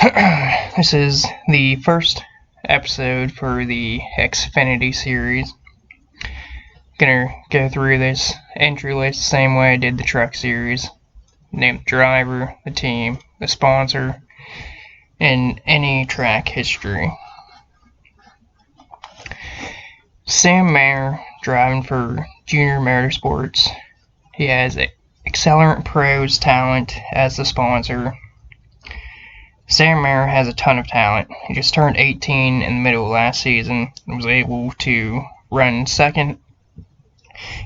This is the first episode for the Xfinity series. Gonna go through this entry list the same way I did the truck series. Name the driver, the team, the sponsor, and any track history. Sam Mayer, driving for Junior Motorsports. He has Accelerant Pros talent as the sponsor. Sam Mayer has a ton of talent. He just turned 18 in the middle of last season and was able to run second.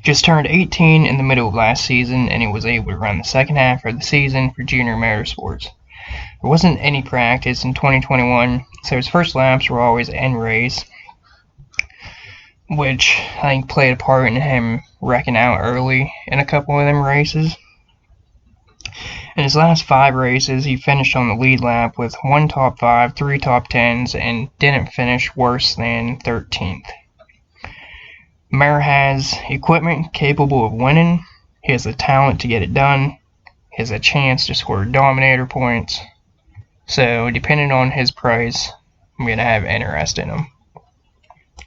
Just turned 18 in the middle of last season and he was able to run the second half of the season for Junior Motorsports. There wasn't any practice in 2021, so his first laps were always end race, which I think played a part in him wrecking out early in a couple of them races. In his last 5 races, he finished on the lead lap with 1 top 5, 3 top 10s, and didn't finish worse than 13th. Mayer has equipment capable of winning. He has the talent to get it done. He has a chance to score dominator points. So, depending on his price, I'm going to have interest in him.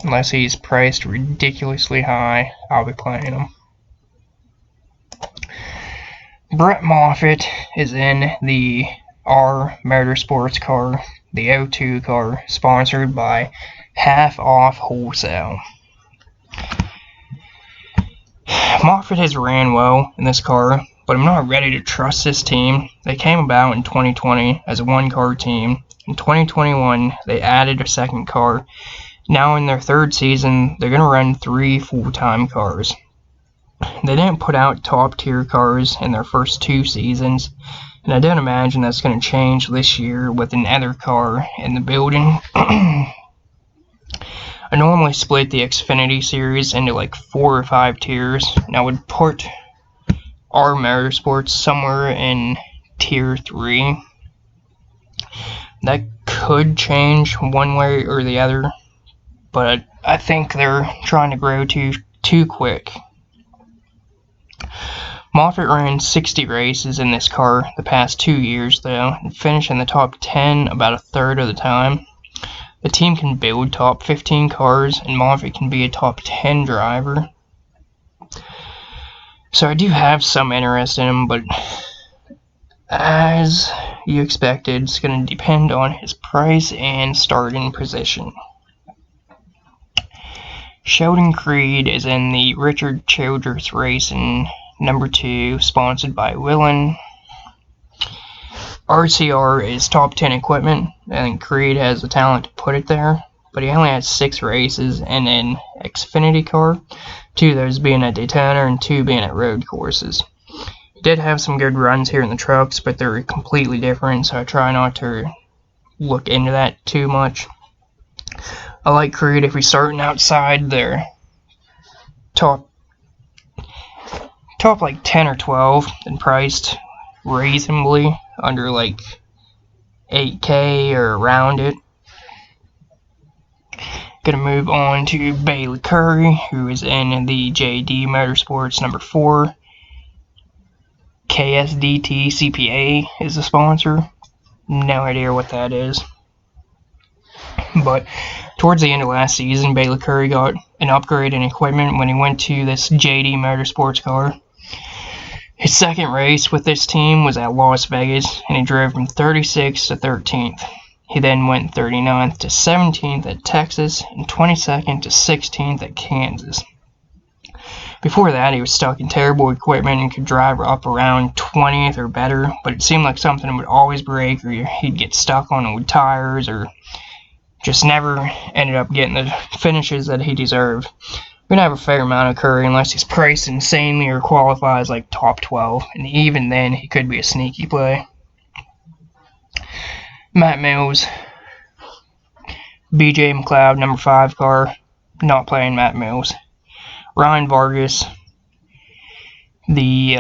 Unless he's priced ridiculously high, I'll be playing him. Brett Moffitt is in the R Motorsports car, the O2 car, sponsored by Half Off Wholesale. Moffitt has ran well in this car, but I'm not ready to trust this team. They came about in 2020 as a one-car team. In 2021, they added a second car. Now in their third season, they're going to run 3 full-time cars. They didn't put out top-tier cars in their first 2 seasons, and I don't imagine that's going to change this year with another car in the building. I normally split the Xfinity series into like 4 or 5 tiers, and I would put our Motorsports somewhere in tier 3. That could change one way or the other, but I think they're trying to grow too quick. Moffitt ran 60 races in this car the past 2 years, though, and finished in the top 10 about a third of the time. The team can build top 15 cars, and Movavi can be a top 10 driver. So I do have some interest in him, but as you expected, it's going to depend on his price and starting position. Sheldon Creed is in the Richard Childress Racing number 2, sponsored by Willen. RCR is top 10 equipment, and Creed has the talent to put it there, but he only has 6 races in an Xfinity car, 2 of those being at Daytona and 2 being at road courses. He did have some good runs here in the trucks, but they're completely different, so I try not to look into that too much. I like Creed if he's starting outside their top like 10 or 12 and priced reasonably under like 8K or around it. Gonna move on to Bailey Curry, who is in the JD Motorsports number 4. KSDT CPA is the sponsor. No idea what that is. But towards the end of last season, Bailey Curry got an upgrade in equipment when he went to this JD Motorsports car. His second race with this team was at Las Vegas, and he drove from 36th to 13th. He then went 39th to 17th at Texas, and 22nd to 16th at Kansas. Before that, he was stuck in terrible equipment and could drive up around 20th or better, but it seemed like something would always break, or he'd get stuck on old tires, or just never ended up getting the finishes that he deserved. We're going to have a fair amount of Curry unless he's priced insanely or qualifies like top 12, and even then he could be a sneaky play. Matt Mills, BJ McLeod, number 5 car, not playing Matt Mills. Ryan Vargas, the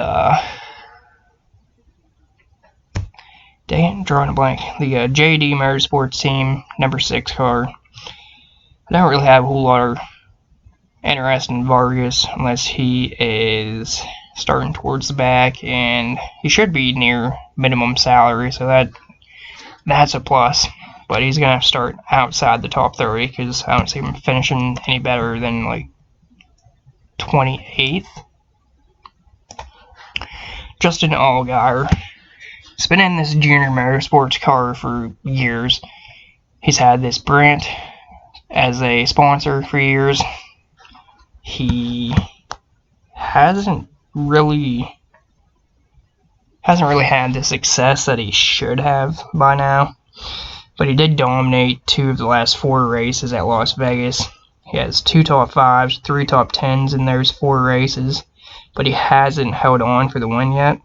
drawing a blank. The JD Motorsports team, number 6 car. I don't really have a whole lot of interest in Vargas unless he is starting towards the back, and he should be near minimum salary, so that That's a plus. But he's going to have to start outside the top 30 because I don't see him finishing any better than like 28th. Justin Allgaier. He's been in this junior motorsports car for years. He's had this Brandt as a sponsor for years. He hasn't really had the success that he should have by now, but he did dominate 2 of the last 4 races at Las Vegas. He has 2 top 5s, 3 top 10s in those 4 races, but he hasn't held on for the win yet.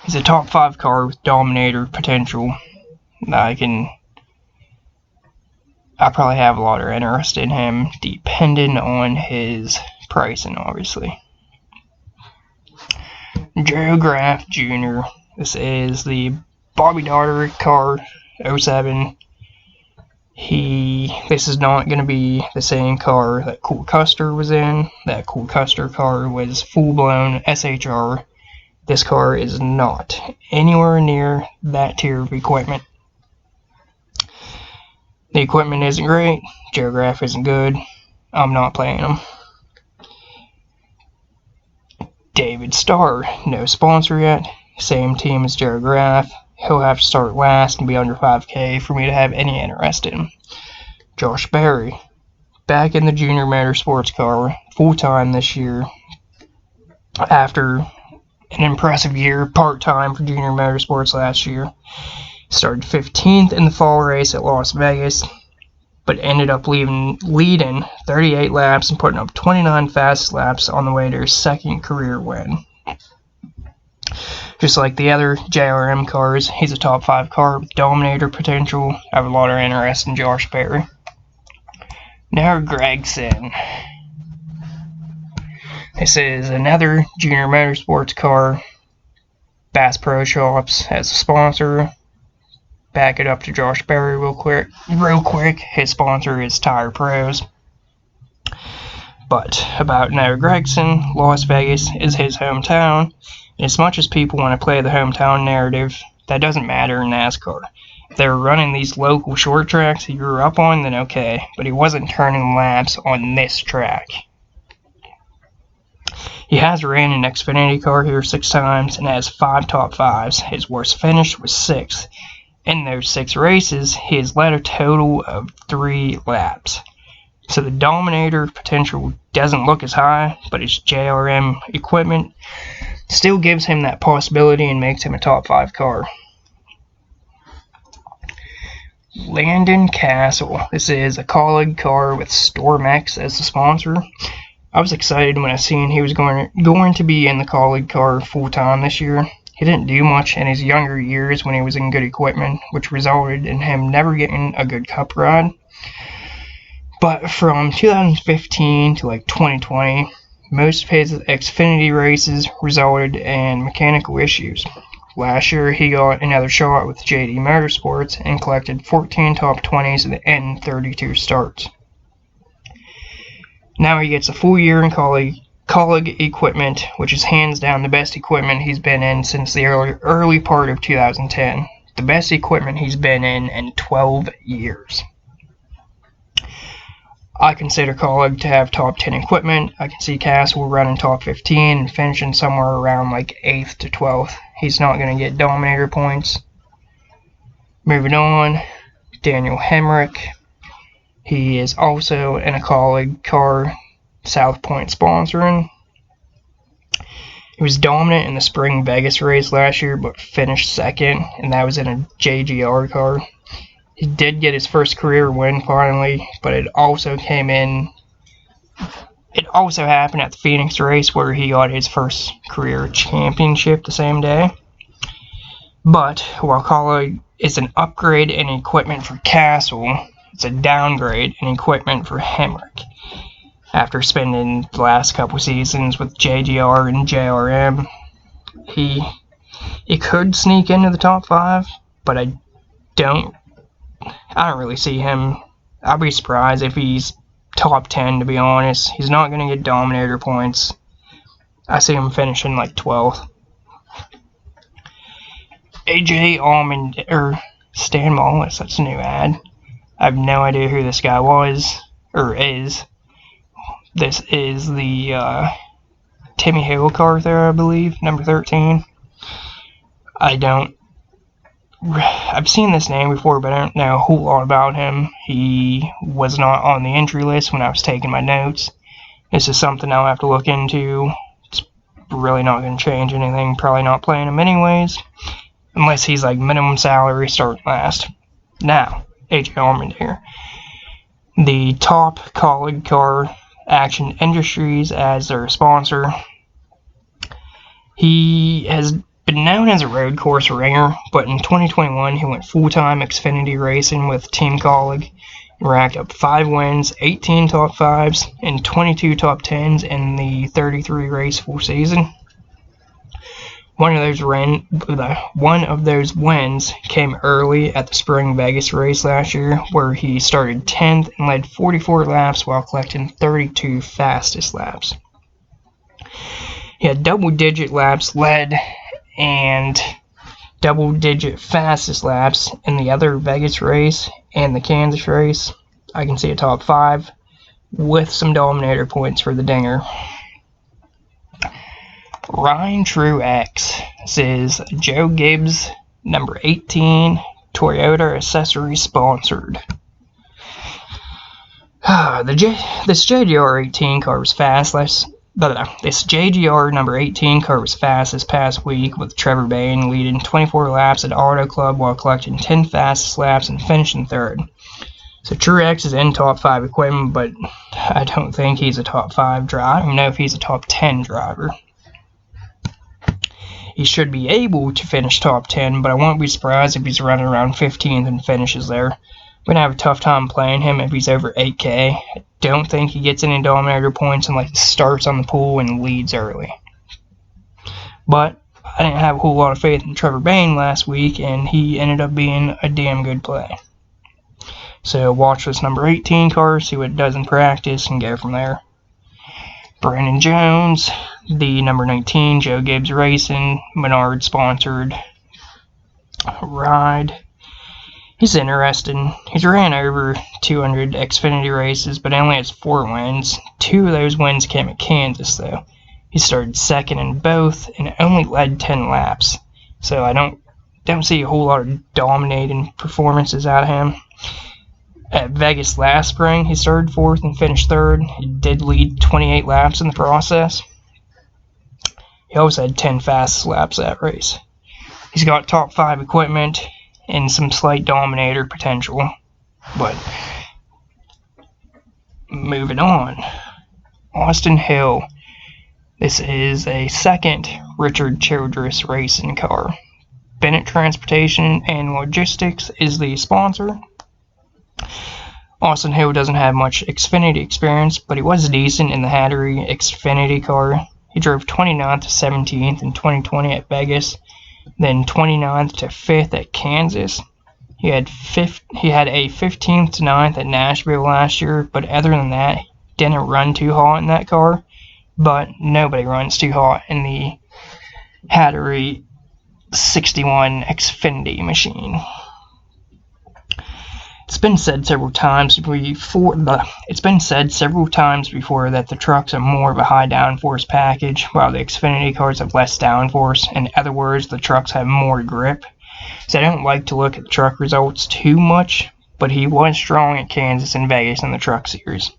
He's a top 5 car with dominator potential. I probably have a lot of interest in him, depending on his pricing, obviously. Joe Graf Jr. This is the Bobby Daughter car, 07. This is not going to be the same car that Cool Custer was in. That Cool Custer car was full-blown SHR. This car is not anywhere near that tier of equipment. The equipment isn't great. Joe Graf isn't good. I'm not playing him. David Starr, no sponsor yet. Same team as Joe Graf. He'll have to start last and be under 5K for me to have any interest in him. Josh Berry, back in the junior motorsports car, full-time this year. After an impressive year, part-time for junior motorsports last year. Started 15th in the fall race at Las Vegas, but ended up leading 38 laps and putting up 29 fast laps on the way to his 2nd career win. Just like the other JRM cars, he's a top 5 car with dominator potential. I have a lot of interest in Josh Berry. Now Gregson. This is another junior motorsports car. Bass Pro Shops as a sponsor. Back it up to Josh Berry real quick. His sponsor is Tire Pros. But about Noah Gragson, Las Vegas is his hometown. And as much as people want to play the hometown narrative, that doesn't matter in NASCAR. If they're running these local short tracks he grew up on, then okay. But he wasn't turning laps on this track. He has ran an Xfinity car here 6 times and has 5 top 5s. His worst finish was 6th. In those 6 races, he has led a total of 3 laps. So the dominator potential doesn't look as high, but his JRM equipment still gives him that possibility and makes him a top 5 car. Landon Castle. This is a Colleague car with Stormex as the sponsor. I was excited when I seen he was going to be in the Colleague car full-time this year. He didn't do much in his younger years when he was in good equipment, which resulted in him never getting a good cup ride. But from 2015 to like 2020, most of his Xfinity races resulted in mechanical issues. Last year, he got another shot with JD Motorsports and collected 14 top 20s in 32 starts. Now he gets a full year in Colleague equipment, which is hands down the best equipment he's been in since the early part of 2010. The best equipment he's been in 12 years. I consider Colleague to have top 10 equipment. I can see Castle running top 15 and finishing somewhere around like 8th to 12th. He's not going to get dominator points. Moving on, Daniel Hemrick. He is also in a Colleague car, South Point sponsoring. He was dominant in the spring Vegas race last year, but finished 2nd, and that was in a JGR car. He did get his first career win finally, but it also happened at the Phoenix race where he got his first career championship the same day. But while Colleague is an upgrade in equipment for Castle, it's a downgrade in equipment for Hemrick. After spending the last couple seasons with JGR and JRM, he could sneak into the top 5, but I don't really see him. I'd be surprised if he's top 10, to be honest. He's not going to get dominator points. I see him finishing like 12th. AJ Allman, or Stan Wallace, that's a new ad. I have no idea who this guy was, or is. This is the Timmy Hill car there, I believe, number 13. I've seen this name before, but I don't know a whole lot about him. He was not on the entry list when I was taking my notes. This is something I'll have to look into. It's really not going to change anything. Probably not playing him anyways, unless he's like minimum salary starting last. Now, AJ Allman here. The Top College Car Action Industries as their sponsor. He has been known as a road course ringer, but in 2021 he went full-time Xfinity racing with Team Colleague and racked up 5 wins, 18 top 5s, and 22 top 10s in the 33 race full season. One of those wins came early at the Spring Vegas race last year, where he started 10th and led 44 laps while collecting 32 fastest laps. He had double-digit laps led and double-digit fastest laps in the other Vegas race and the Kansas race. I can see a top 5 with some Dominator points for the Dinger. Ryan Truex. This is Joe Gibbs, number 18, Toyota accessory sponsored. This JGR 18 car was fast This JGR number 18 car was fast this past week, with Trevor Bayne leading 24 laps at Auto Club while collecting 10 fastest laps and finishing 3rd. So Truex is in top 5 equipment, but I don't think he's a top 5 driver. I don't even know if he's a top 10 driver. He should be able to finish top 10, but I won't be surprised if he's running around 15th and finishes there. I'm going to have a tough time playing him if he's over 8K. I don't think he gets any Dominator points unless he starts on the pool and leads early. But I didn't have a whole lot of faith in Trevor Bayne last week, and he ended up being a damn good play. So watch this number 18 car, see what it does in practice, and go from there. Brandon Jones, the number 19 Joe Gibbs Racing, Menard sponsored ride. He's interesting. He's ran over 200 Xfinity races, but only has 4 wins. 2 of those wins came at Kansas, though. He started 2nd in both and only led 10 laps. So I don't see a whole lot of dominating performances out of him. At Vegas last spring, he started 4th and finished 3rd. He did lead 28 laps in the process. He also had 10 fastest laps that race. He's got top 5 equipment and some slight Dominator potential. But moving on. Austin Hill. This is a 2nd Richard Childress racing car. Bennett Transportation and Logistics is the sponsor. Austin Hill doesn't have much Xfinity experience, but he was decent in the Hattery Xfinity car. He drove 29th to 17th in 2020 at Vegas, then 29th to 5th at Kansas. He had a 15th to 9th at Nashville last year, but other than that, he didn't run too hot in that car. But nobody runs too hot in the Hattery 61 Xfinity machine. It's been said several times before that the trucks are more of a high downforce package, while the Xfinity cars have less downforce. In other words, the trucks have more grip. So I don't like to look at the truck results too much, but he was strong at Kansas and Vegas in the truck series.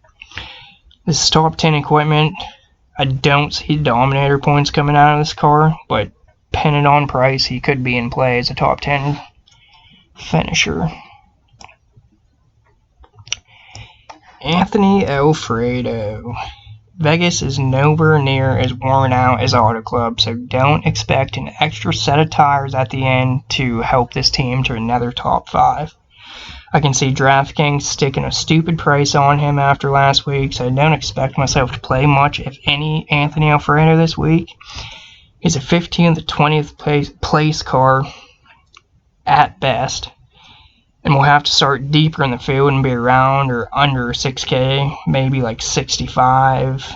This is top 10 equipment. I don't see Dominator points coming out of this car, but depending on price, he could be in play as a top 10 finisher. Anthony Alfredo. Vegas is nowhere near as worn out as Auto Club, so don't expect an extra set of tires at the end to help this team to another top 5. I can see DraftKings sticking a stupid price on him after last week, so I don't expect myself to play much, if any, Anthony Alfredo this week. He's a 15th to 20th place car at best, and we'll have to start deeper in the field and be around or under 6K, maybe like 65.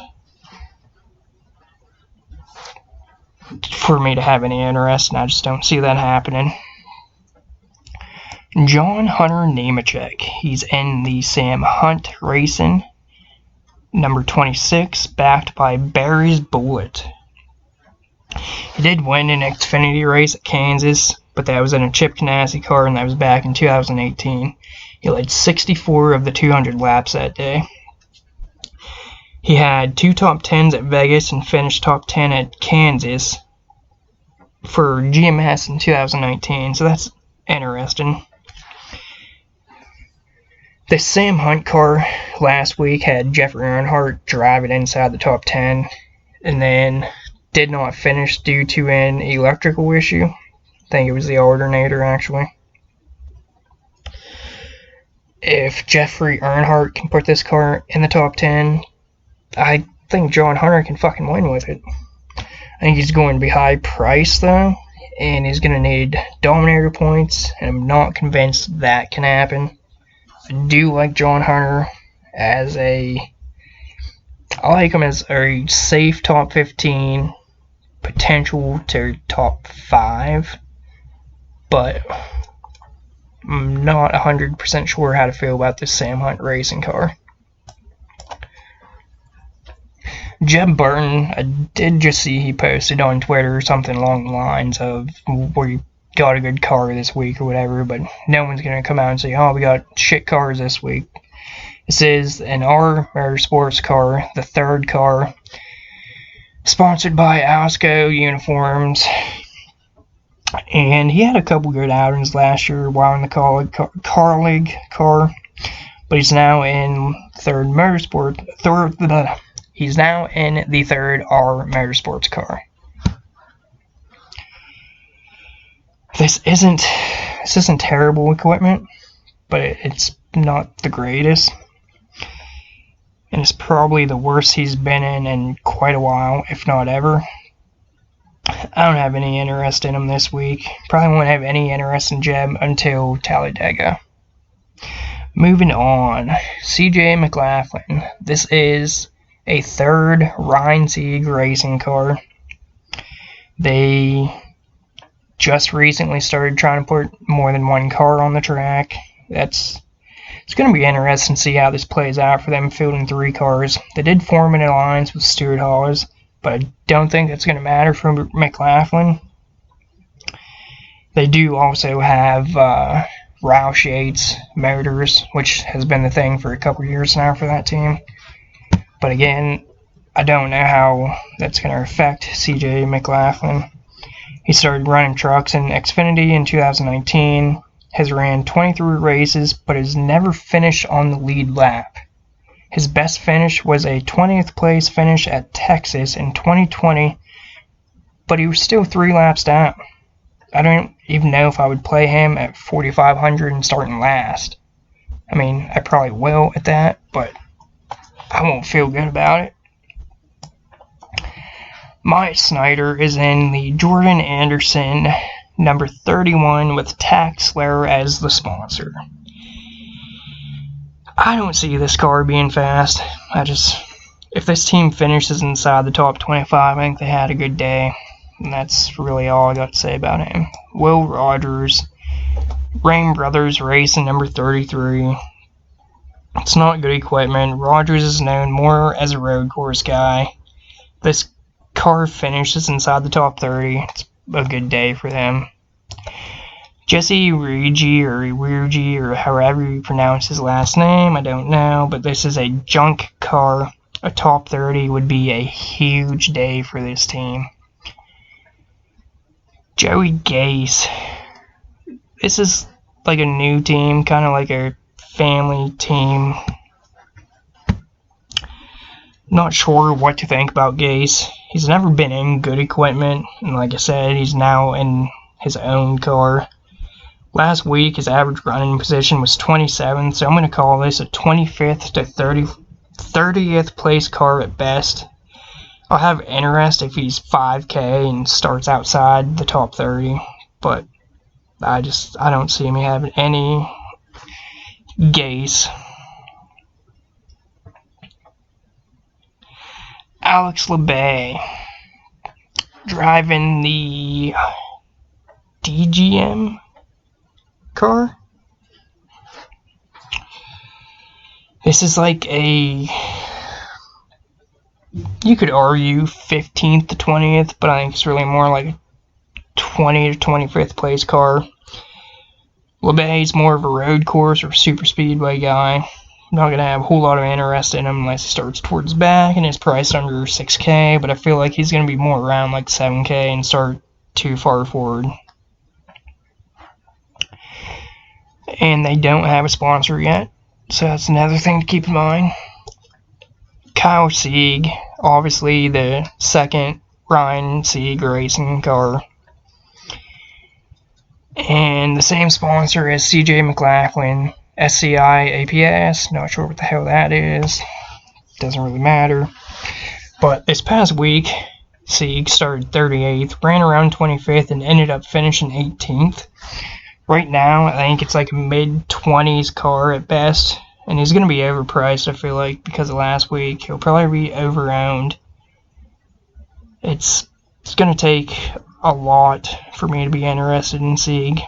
for me to have any interest, and I just don't see that happening. John Hunter Nemechek. He's in the Sam Hunt Racing, number 26, backed by Barry's Bullet. He did win an Xfinity race at Kansas, but that was in a Chip Ganassi car, and that was back in 2018. He led 64 of the 200 laps that day. He had 2 top 10s at Vegas and finished top 10 at Kansas for GMS in 2019, so that's interesting. The Sam Hunt car last week had Jeffrey Earnhardt drive it inside the top 10 and then did not finish due to an electrical issue. I think it was the alternator, actually. If Jeffrey Earnhardt can put this car in the top 10, I think John Hunter can fucking win with it. I think he's going to be high priced, though, and he's going to need Dominator points, and I'm not convinced that can happen. I do like John Hunter as I like him as a safe top 15, potential to top 5, but I'm not 100% sure how to feel about this Sam Hunt racing car. Jeb Burton, I did just see he posted on Twitter something along the lines of we got a good car this week or whatever, but no one's going to come out and say, oh, we got shit cars this week. This is an R Motorsports car, the third car, sponsored by Alsco Uniforms, and he had a couple good outings last year while in the car league car, but he's now in he's now in the third R Motorsports car. This isn't terrible equipment, but it's not the greatest. And it's probably the worst he's been in quite a while, if not ever. I don't have any interest in him this week. Probably won't have any interest in Jeb until Talladega. Moving on, CJ McLaughlin. This is a third Reinsieg racing car. They just recently started trying to put more than one car on the track. It's going to be interesting to see how this plays out for them fielding 3 cars. They did form an alliance with Stuart Hawes, but I don't think that's going to matter for McLaughlin. They do also have Roush Yates Motors, which has been the thing for a couple years now for that team. But again, I don't know how that's going to affect CJ McLaughlin. He started running trucks in Xfinity in 2019, has ran 23 races, but has never finished on the lead lap. His best finish was a 20th place finish at Texas in 2020, but he was still 3 laps down. I don't even know if I would play him at 4,500 and starting last. I mean, I probably will at that, but I won't feel good about it. Mike Snyder is in the Jordan Anderson number 31 with Taxler as the sponsor. I don't see this car being fast. If this team finishes inside the top 25, I think they had a good day. And that's really all I got to say about him. Will Rogers, Rain Brothers Racing number 33. It's not good equipment. Rogers is known more as a road course guy. This car finishes inside the top 30. It's a good day for them. Jesse Rigi or however you pronounce his last name, I don't know, but this is a junk car. A top 30 would be a huge day for this team. Joey Gase. This is like a new team, kind of like a family team. Not sure what to think about Gase. He's never been in good equipment, and like I said, he's now in his own car. Last week, his average running position was 27th, so I'm going to call this a 25th to 30th place car at best. I'll have interest if he's 5K and starts outside the top 30, but I don't see me having any Gase. Alex LeBay. driving the DGM car. This is like a, you could argue 15th to 20th, but I think it's really more like a 20 to 25th place car. LeBay's more of a road course or super speedway guy. I'm not going to have a whole lot of interest in him unless he starts towards the back and is priced under 6K, but I feel like he's going to be more around like 7K and start too far forward. And they don't have a sponsor yet, so that's another thing to keep in mind. Kyle Sieg, obviously the second Ryan Sieg racing car. And the same sponsor as CJ McLaughlin, SCI APS, not sure what the hell that is, doesn't really matter. But this past week, Sieg started 38th, ran around 25th, and ended up finishing 18th. Right now, I think it's like a mid-20s car at best, and he's going to be overpriced, I feel like, because of last week. He'll probably be over-owned. It's going to take a lot for me to be interested in Sieg.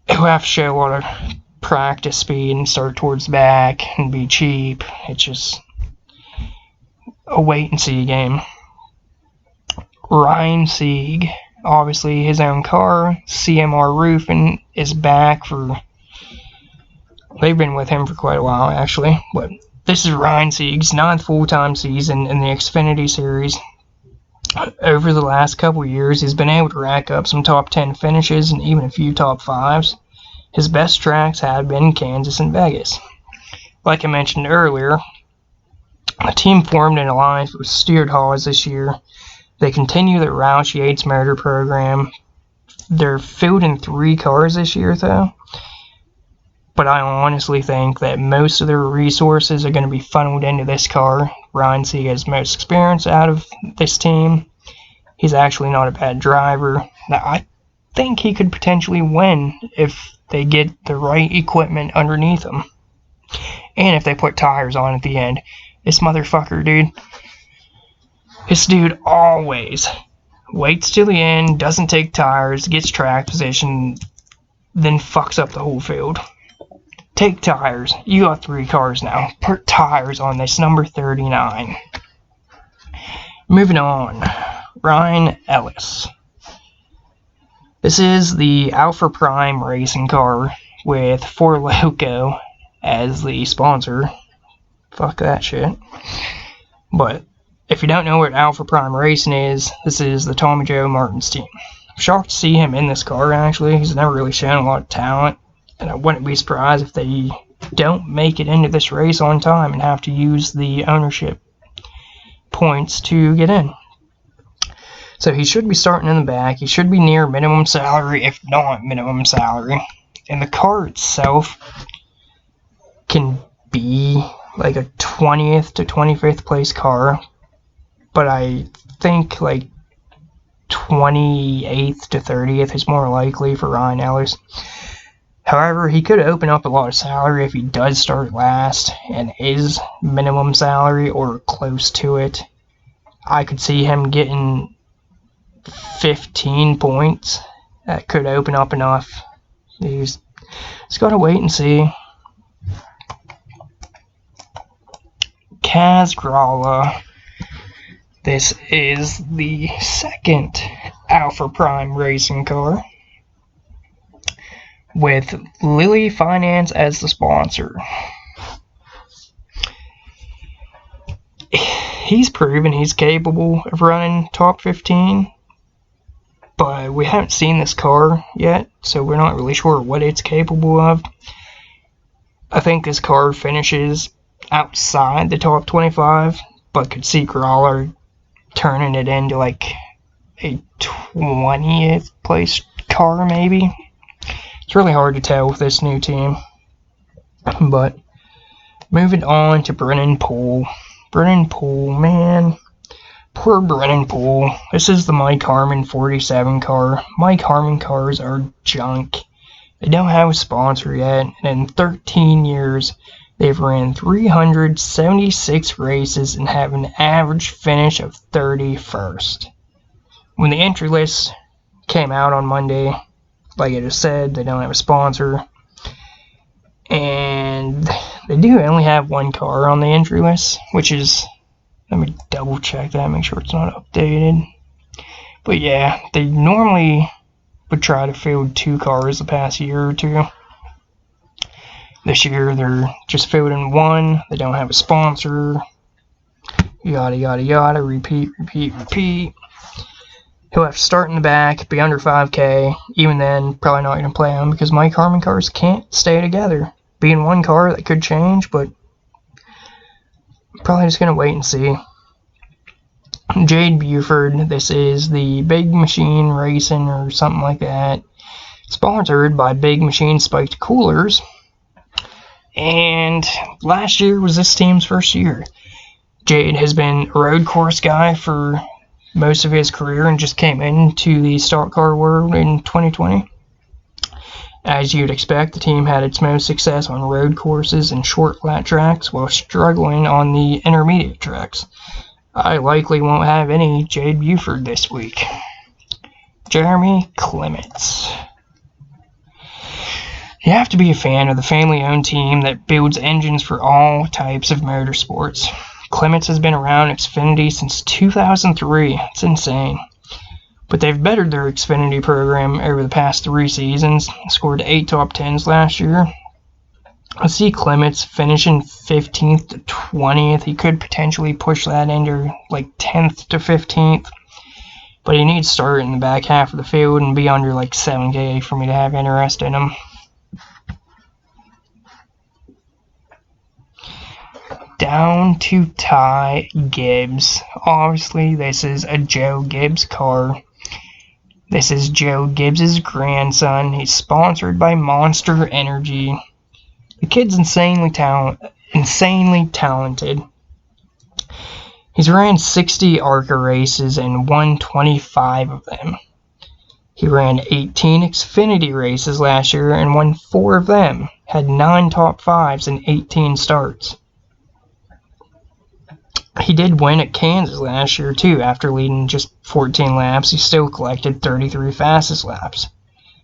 He'll have to show a lot of practice speed and start towards the back and be cheap. It's just a wait-and-see game. Ryan Sieg, obviously his own car, CMR Roofing is back for... They've been with him for quite a while, actually, but this is Ryan Sieg's 9th full-time season in the Xfinity Series. Over the last couple years, he's been able to rack up some top 10 finishes and even a few top 5s. His best tracks have been Kansas and Vegas. Like I mentioned earlier, the team formed an alliance with Steered Hawes this year. They continue their Roush Yates Motor program. They're fielding 3 cars this year, though. But I honestly think that most of their resources are going to be funneled into this car. Ryan Sieg has most experience out of this team. He's actually not a bad driver. Now, I think he could potentially win if they get the right equipment underneath him. And if they put tires on at the end. This motherfucker, dude. This dude always waits till the end, doesn't take tires, gets track position, then fucks up the whole field. Take tires. You got 3 cars now. Put tires on this number 39. Moving on. Ryan Ellis. This is the Alpha Prime racing car with Four Loko as the sponsor. Fuck that shit. But if you don't know what Alpha Prime Racing is, this is the Tommy Joe Martin's team. I'm shocked to see him in this car, actually. He's never really shown a lot of talent. And I wouldn't be surprised if they don't make it into this race on time and have to use the ownership points to get in. So he should be starting in the back. He should be near minimum salary, if not minimum salary. And the car itself can be like a 20th to 25th place car. But I think like 28th to 30th is more likely for Ryan Ellis. However, he could open up a lot of salary if he does start last and is minimum salary or close to it. I could see him getting 15 points. That could open up enough. He's got to wait and see. Kaz Gralla. This is the second Alpha Prime racing car, with Lilly Finance as the sponsor. He's proven he's capable of running top 15, but we haven't seen this car yet, so we're not really sure what it's capable of. I think this car finishes outside the top 25, but could see Gralla turning it into like a 20th place car maybe. It's really hard to tell with this new team. But moving on to Brennan Poole. Brennan Poole, man. Poor Brennan Poole. This is the Mike Harmon 47 car. Mike Harmon cars are junk. They don't have a sponsor yet. And in 13 years, They've ran 376 races and have an average finish of 31st. When the entry list came out on Monday, like I just said, they don't have a sponsor. And they do only have one car on the entry list, which is, let me double check that, make sure it's not updated. But yeah, they normally would try to field 2 cars the past year or 2. This year they're just fielding 1. They don't have a sponsor. Yada yada yada. Repeat. He'll have to start in the back, be under 5K. Even then, probably not going to play him because Mike Harmon cars can't stay together. Being one car, that could change, but probably just going to wait and see. Jade Buford, this is the Big Machine Racing or something like that. Sponsored by Big Machine Spiked Coolers. And last year was this team's first year. Jade has been a road course guy for most of his career and just came into the stock car world in 2020. As you'd expect, the team had its most success on road courses and short flat tracks while struggling on the intermediate tracks. I likely won't have any Jade Buford this week. Jeremy Clements. You have to be a fan of the family-owned team that builds engines for all types of motorsports. Clements has been around Xfinity since 2003. It's insane. But they've bettered their Xfinity program over the past 3 seasons. Scored 8 top 10s last year. I see Clements finishing 15th to 20th. He could potentially push that into like 10th to 15th. But he needs to start in the back half of the field and be under like 7K for me to have interest in him. Down to Ty Gibbs. Obviously, this is a Joe Gibbs car. This is Joe Gibbs' grandson. He's sponsored by Monster Energy. The kid's insanely talented. He's ran 60 ARCA races and won 25 of them. He ran 18 Xfinity races last year and won 4 of them. Had 9 top 5s and 18 starts. He did win at Kansas last year too. After leading just 14 laps, he still collected 33 fastest laps.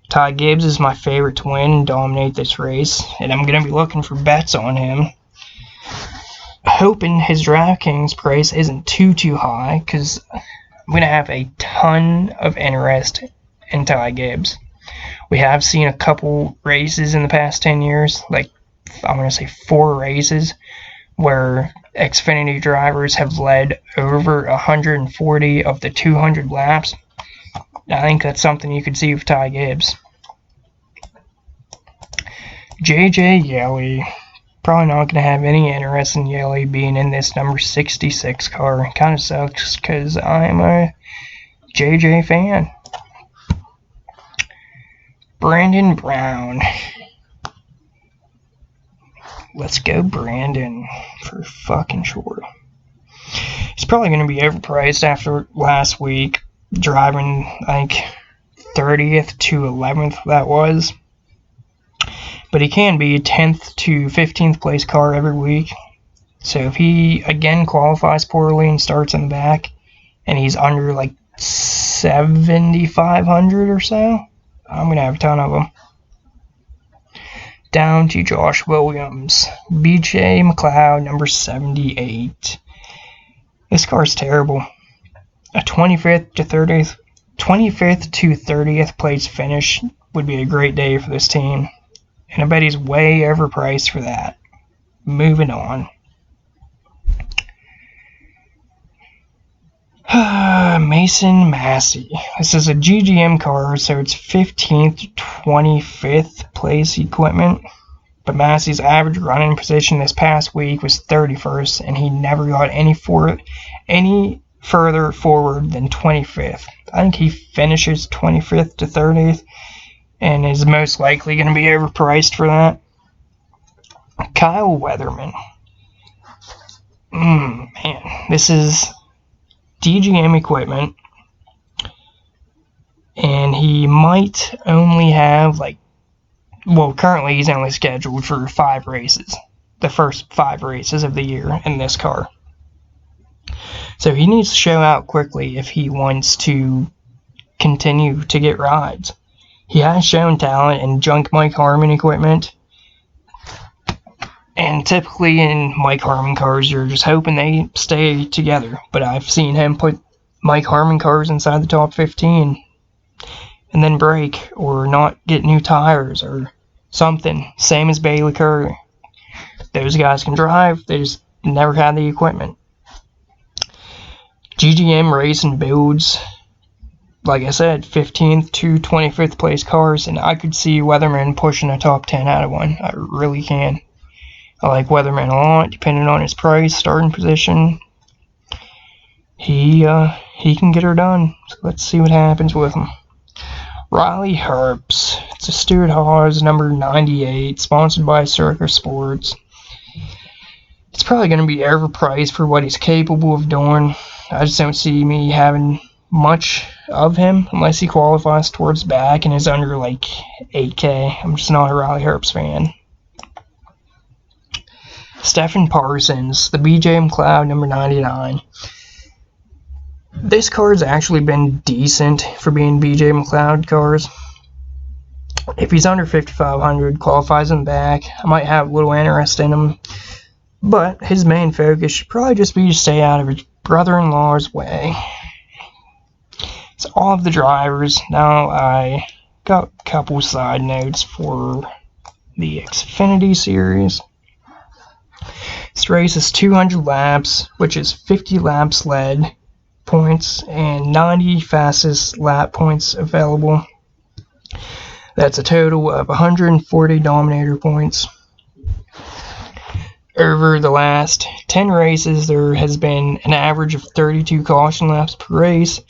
Ty Gibbs is my favorite to win and dominate this race, and I'm going to be looking for bets on him. Hoping his DraftKings price isn't too high, because I'm going to have a ton of interest in Ty Gibbs. We have seen a couple races in the past 10 years, like I'm going to say 4 races, where Xfinity drivers have led over 140 of the 200 laps. I think that's something you could see with Ty Gibbs. JJ Yeley. Probably not going to have any interest in Yeley being in this number 66 car. It kind of sucks because I'm a JJ fan. Brandon Brown. Let's go Brandon for fucking sure. He's probably going to be overpriced after last week, driving like 30th to 11th that was. But he can be a 10th to 15th place car every week. So if he again qualifies poorly and starts in the back, and he's under like 7,500 or so, I'm going to have a ton of them. Down to Josh Williams. BJ McLeod, number 78. This car's terrible. A 25th to 30th place finish would be a great day for this team. And I bet he's way overpriced for that. Moving on. Mason Massey. This is a GGM car, so it's 15th to 25th place equipment. But Massey's average running position this past week was 31st, and he never got any further forward than 25th. I think he finishes 25th to 30th, and is most likely going to be overpriced for that. Kyle Weatherman. Man, this is DGM equipment, and he might only have currently he's only scheduled for 5 races. the first 5 races of the year in this car. So he needs to show out quickly if he wants to continue to get rides. He has shown talent in junk Mike Harmon equipment, and typically in Mike Harmon cars, you're just hoping they stay together. But I've seen him put Mike Harmon cars inside the top 15 and then break or not get new tires or something. Same as Bailey Curry. Those guys can drive, they just never had the equipment. GGM Racing builds, like I said, 15th to 25th place cars, and I could see Weatherman pushing a top 10 out of one. I really can. I like Weatherman a lot, depending on his price, starting position. He can get her done. So let's see what happens with him. Riley Herbst. It's a Stuart Haas, number 98, sponsored by Circus Sports. It's probably going to be overpriced for what he's capable of doing. I just don't see me having much of him unless he qualifies towards the back and is under like 8K. I'm just not a Riley Herbst fan. Stephen Parsons, the BJ McLeod number 99. This car's actually been decent for being BJ McLeod cars. If he's under 5,500, qualifies in the back, I might have a little interest in him. But his main focus should probably just be to stay out of his brother-in-law's way. So all of the drivers. Now I got a couple side notes for the Xfinity series. This race is 200 laps, which is 50 laps led points and 90 fastest lap points available. That's a total of 140 Dominator points. Over the last 10 races, there has been an average of 32 caution laps per race,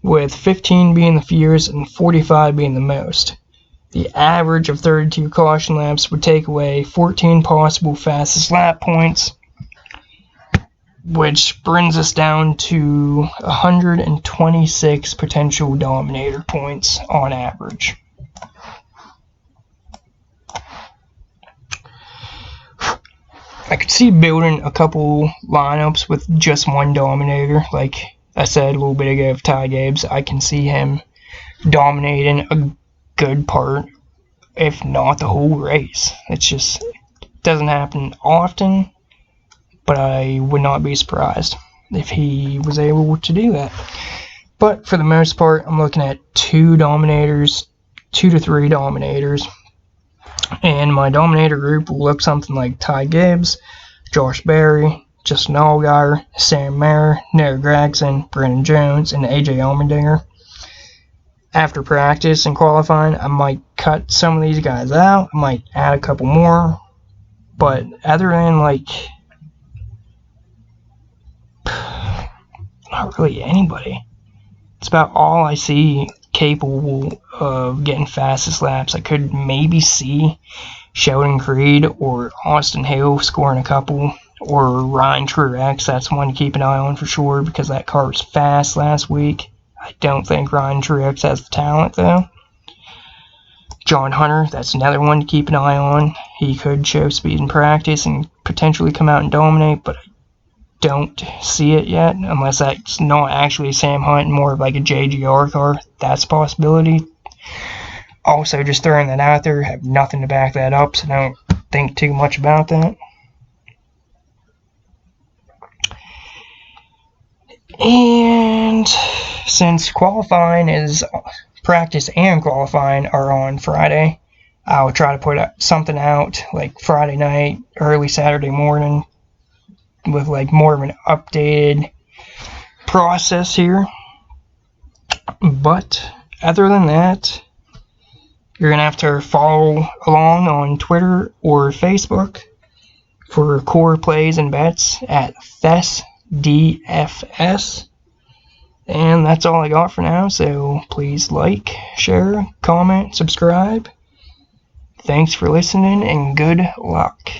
with 15 being the fewest and 45 being the most. The average of 32 caution laps would take away 14 possible fastest lap points, which brings us down to 126 potential Dominator points on average. I could see building a couple lineups with just one Dominator. Like I said a little bit ago of Ty Gibbs, I can see him dominating a good part, if not the whole race. It's just doesn't happen often, but I would not be surprised if he was able to do that. But for the most part, I'm looking at 2 Dominators, 2 to 3 Dominators. And my Dominator group will look something like Ty Gibbs, Josh Berry, Justin Allgaier, Sam Mayer, Noah Gragson, Brennan Jones, and AJ Allmendinger. After practice and qualifying, I might cut some of these guys out. I might add a couple more. But other than, like, not really anybody. It's about all I see capable of getting fastest laps. I could maybe see Sheldon Creed or Austin Hill scoring a couple, or Ryan Truex. That's one to keep an eye on for sure because that car was fast last week. I don't think Ryan Truex has the talent though. John Hunter, that's another one to keep an eye on. He could show speed in practice and potentially come out and dominate, but I don't see it yet, unless that's not actually Sam Hunt, more of like a JGR car. That's a possibility. Also, just throwing that out there, have nothing to back that up, so don't think too much about that. And since qualifying is practice and qualifying are on Friday, I'll try to put something out like Friday night, early Saturday morning, with like more of an updated process here. But other than that, you're gonna have to follow along on Twitter or Facebook for core plays and bets at ThesDFS. And that's all I got for now, so please like, share, comment, subscribe. Thanks for listening and good luck.